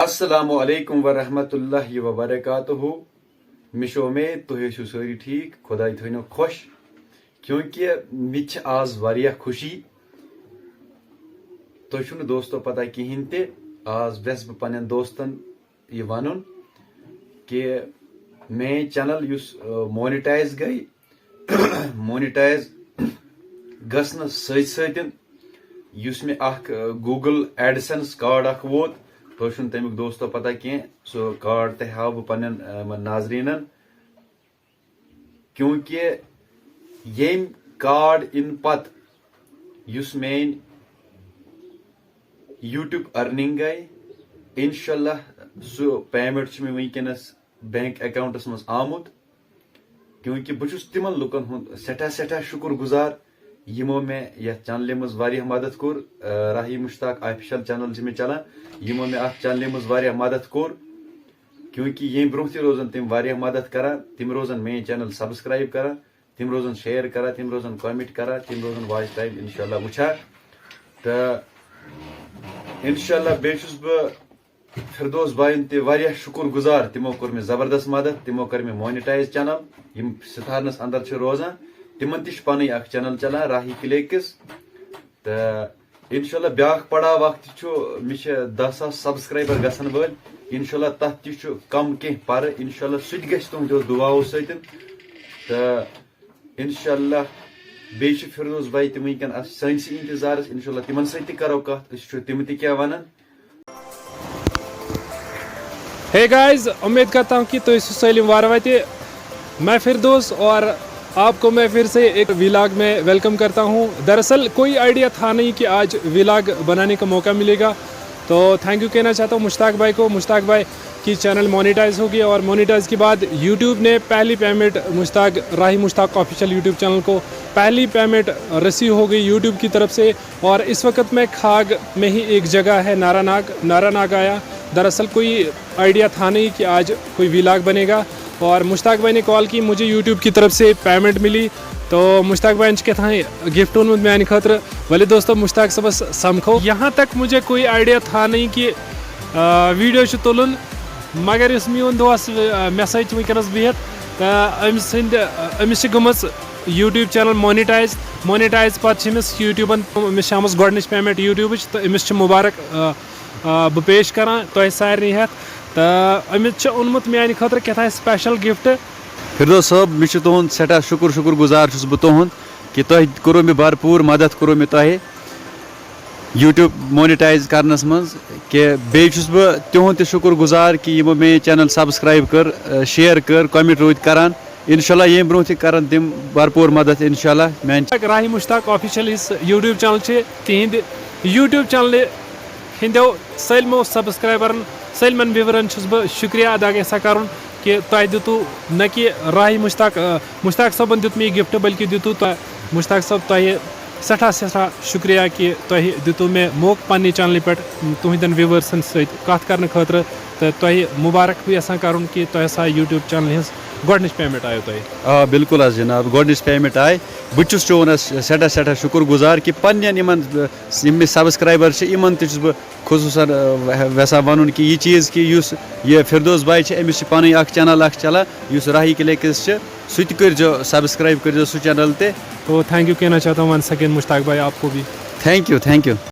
अस्सलामु अलैकुम वरहमतुल्लाहि वबरकातुहू। मिश उम्मीद तुह सारी ठीक, खुदाई थो खुश, क्योंकि मिच आज वारिया खुशी। तुह दोस्तों पता कहें ते आज वेस बह पन्न दोस्तन यह वन कि मे चैनल युस मोनेटाइज गई मोनेटाइज गसन सतन युस मे गूगल एडसेंस कार्ड वोत तुम तमिक दोस्तों पता कह सो कार्ड तह हाव बह पन्न नाजरीन, क्योंकि येम कार्ड इन पत युस मेन यूट्यूब अर्निंग गई इंशाल्लाह सो पेमेंट मे वनकस बैंक अकाउंटस मज आमुत, क्योंकि बहुत तिमन लुकन हुंद सठा शुक्र गुजार यमो मे यथ चैनल मज वारिया मदद कोर। राही मुश्ताक ऑफिशियल चैनल मे चलान यमो मे अथ चैनल मज वारिया मदद कोर, क्योंकि ये ब्रोह ते रोजन तिम वारिया मदद करा, तिम रोजन मे चैनल सब्सक्राइब करा, तिम रोजन शेयर करा, तिम रोजन कमेंट करा, तिम रोजन वॉच टाइम इंशाल्लाह वुछा। तो इंशाल्लाह बेचुस बह फिरदौस भाईन ते वारिया शुक्र गुजार, तिमो कोर मे जबरदस्त मदद, तिमो कर मे मोनेटाइज चैनल यम सितारनस अंदर छ रोजान, तिमन तिश पन अख चैनल चलान राही क्लिक्स। तो इंशाल्लाह ब्याख पड़ाव मे 10,000 सब्सक्राइबर गसन वल, इंशाल्लाह तथ ति कम कह पर इंशाल्लाह सह तुहदो दुआओ सत। तो इंशाल्लाह बे फिरदौस भाई तम वनकन सनसी इंतजारस, इंशाल्लाह तिमन सत करो कत तिम क्या वनान। हे गाइस, उम्मीद करता हूँ कि तो इस सलीम वारवाते मैं फिरदौस और आपको मैं फिर से एक व्लॉग में वेलकम करता हूँ। दरअसल कोई आइडिया था नहीं कि आज व्लॉग बनाने का मौका मिलेगा, तो थैंक यू कहना चाहता हूँ मुश्ताक भाई को। मुश्ताक भाई की चैनल मोनेटाइज हो गया और मोनेटाइज के बाद यूट्यूब ने पहली पेमेंट राही मुश्ताक ऑफिशियल यूट्यूब चैनल को पहली पेमेंट रिसीव हो गई यूट्यूब की तरफ से। और इस वक्त मैं खाग में ही एक जगह है नारानाग आया। दरअसल कोई आइडिया था नहीं कि आज कोई व्लॉग बनेगा, और मुश्ताक भाई ने कॉल की, मुझे यूट्यूब की तरफ से पेमेंट मिली। तो मुश्ताक भाई क्या था गिफ्ट ओनमुत मेन खतर, वले दोस्तों मुश्ताक सबस समखो। यहाँ तक मुझे कोई आइडिया था नहीं कि वीडियो तुलन, मगर इस मीन दोस मे सत वनकस बिहत अमिस गमस यूट्यूब चैनल मोनेटाइज पे यूट्यूबन अमिस गोडनिच पेमेंट यूट्यूब, तो अमिस मुबारक बह पेश करान तुह सारे हेत। तो अमित ओनमुत मेन खतर क्या स्पेशल गिफ्ट। फिरदौस साहब मे तुहद सठा शुक्र गुजार बह तुहद कि तुह करो मे भरपूर मदद करो मे तुह यूट्यूब मोनेटाइज करनस मज, कि बेचुस बह तुहद शुक्र गुजार कि यमो मे चैनल सब्सक्राइब कर, शेयर कर, कमेंट रोद करान। इंशाल्लाह ये ब्रोह ते करन तिम भरपूर मदद इंशाल्लाह। मैं राही मुश्ताक ऑफिशियल इस यूट्यूब चैनल तिहद यूट्यूब चैनल हिंदो सलमो सब्सक्राइबरन सलमन व्यूवरन बह शुक्रिया अदा यसा कर कि तुह दितु न कि राही मुश्ताक सबन दित मे गिफ्ट, बल्कि दितु मुश्ताक सब तुह सठा शुक्रिया कि तुह दितु मे मौक पन्ने चैनल पे तुहदन व्यूवर्सन सत कर खतर। तो तुह मुबारक भी यसा कर कि तुह सा यूट्यूब चैनल हज गोडनिच पेमेंट आयो तुह। बिल्कुल जनाब, गोडनिच पेमेंट आय। बहुत चोन सठा शुक्र गुजार कि पन्न सब्सक्राइबर इन तह खुसूसन वसा वन कि यह चीज़ कि यह फिरदौस भाई अमिस पन चैनल चलान युस राही क्लिक्स सह कर सब्सक्राइब कर चैनल ते। तो थैंक यू कहना चाहता हूँ वन सेकेंड मुश्ताक भाई आपको भी। Thank you.